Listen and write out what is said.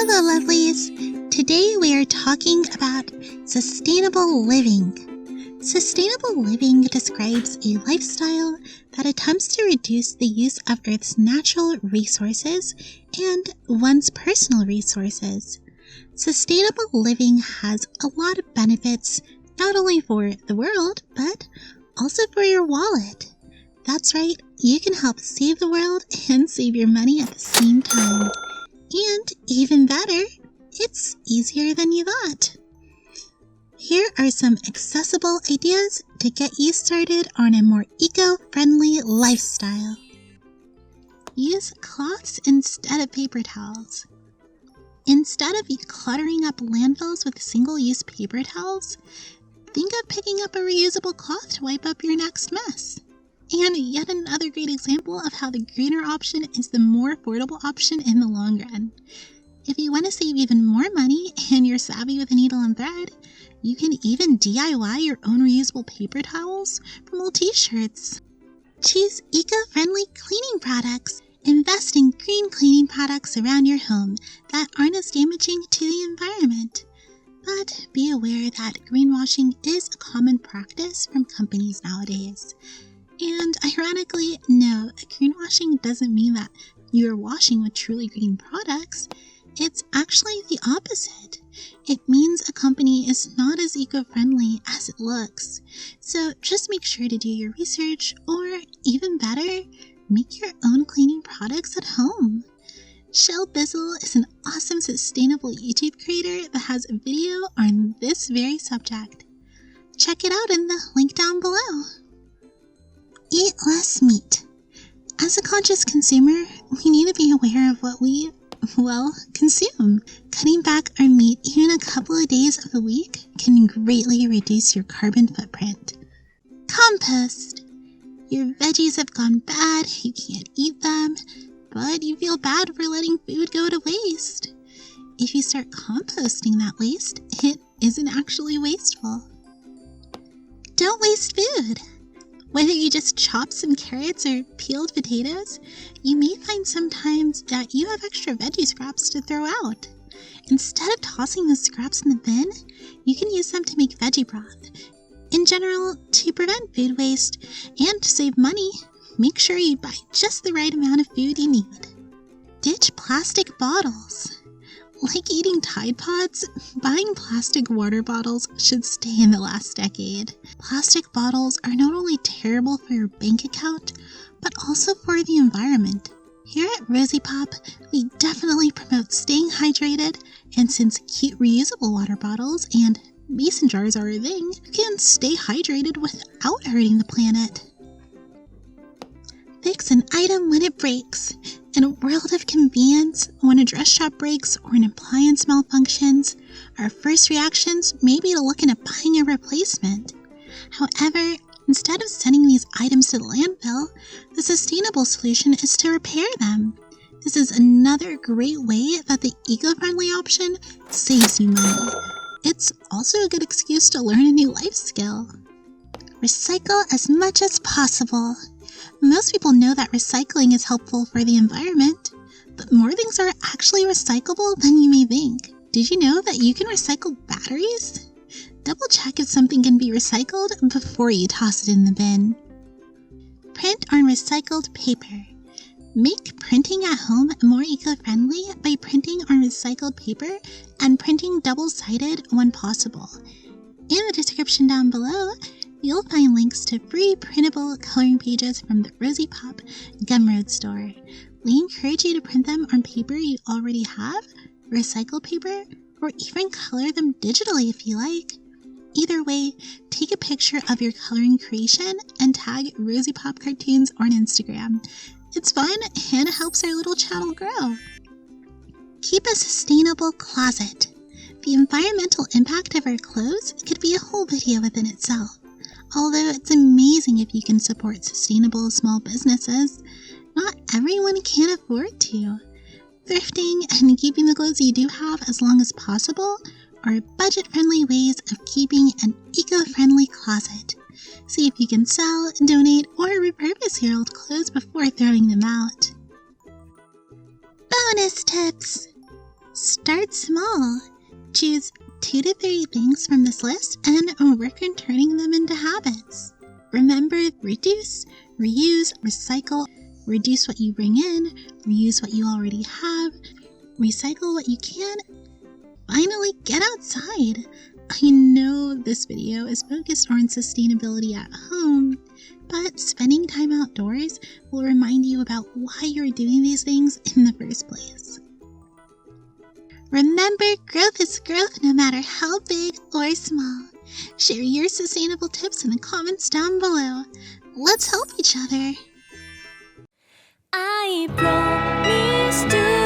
Hello, lovelies! Today we are talking about sustainable living. Sustainable living describes a lifestyle that attempts to reduce the use of Earth's natural resources and one's personal resources. Sustainable living has a lot of benefits, not only for the world, but also for your wallet. That's right, you can help save the world and save your money at the same time. And even better, it's easier than you thought. Here are some accessible ideas to get you started on a more eco-friendly lifestyle. Use cloths instead of paper towels. Instead of cluttering up landfills with single-use paper towels, think of picking up a reusable cloth to wipe up your next mess. And yet another great example of how the greener option is the more affordable option in the long run. If you want to save even more money and you're savvy with a needle and thread, you can even DIY your own reusable paper towels from old t-shirts. Choose eco-friendly cleaning products. Invest in green cleaning products around your home that aren't as damaging to the environment. But be aware that greenwashing is a common practice from companies nowadays. And ironically, no, greenwashing doesn't mean that you're washing with truly green products. It's actually the opposite. It means a company is not as eco-friendly as it looks. So just make sure to do your research, or even better, make your own cleaning products at home. Shell Bizzle is an awesome sustainable YouTube creator that has a video on this very subject. Check it out in the link down below. Eat less meat. As a conscious consumer, we need to be aware of what we, consume. Cutting back our meat even a couple of days of the week can greatly reduce your carbon footprint. Compost. Your veggies have gone bad, you can't eat them, but you feel bad for letting food go to waste. If you start composting that waste, it isn't actually wasteful. Don't waste food. Whether you just chop some carrots or peeled potatoes, you may find sometimes that you have extra veggie scraps to throw out. Instead of tossing the scraps in the bin, you can use them to make veggie broth. In general, to prevent food waste and to save money, make sure you buy just the right amount of food you need. Ditch plastic bottles. Like eating Tide Pods, buying plastic water bottles should stay in the last decade. Plastic bottles are not only terrible for your bank account, but also for the environment. Here at Rosy Pop, we definitely promote staying hydrated, and since cute reusable water bottles and mason jars are a thing, you can stay hydrated without hurting the planet. Fix an item when it breaks. In a world of convenience, when a dress shop breaks or an appliance malfunctions, our first reactions may be to look into buying a replacement. However, instead of sending these items to the landfill, the sustainable solution is to repair them. This is another great way that the eco-friendly option saves you money. It's also a good excuse to learn a new life skill. Recycle as much as possible. Most people know that recycling is helpful for the environment, but more things are actually recyclable than you may think. Did you know that you can recycle batteries? Double check if something can be recycled before you toss it in the bin. Print on recycled paper. Make printing at home more eco-friendly by printing on recycled paper and printing double-sided when possible. In the description down below, you'll find links to free printable coloring pages from the Rosy Pop Gumroad store. We encourage you to print them on paper you already have, recycled paper, or even color them digitally if you like. Either way, take a picture of your coloring creation and tag Rosy Pop Cartoons on Instagram. It's fun and it helps our little channel grow. Keep a sustainable closet. The environmental impact of our clothes could be a whole video within itself. Although it's amazing if you can support sustainable small businesses, not everyone can afford to. Thrifting and keeping the clothes you do have as long as possible are budget-friendly ways of keeping an eco-friendly closet. See if you can sell, donate, or repurpose your old clothes before throwing them out. Bonus tips! Start small. Choose 2 to 3 things from this list and work on turning them into habits. Remember, reduce, reuse, recycle. Reduce what you bring in, reuse what you already have, recycle what you can. Finally, get outside. I know this video is focused on sustainability at home, but spending time outdoors will remind you about why you're doing these things in the first place. Remember, growth is growth no matter how big or small. Share your sustainable tips in the comments down below. Let's help each other. I promise to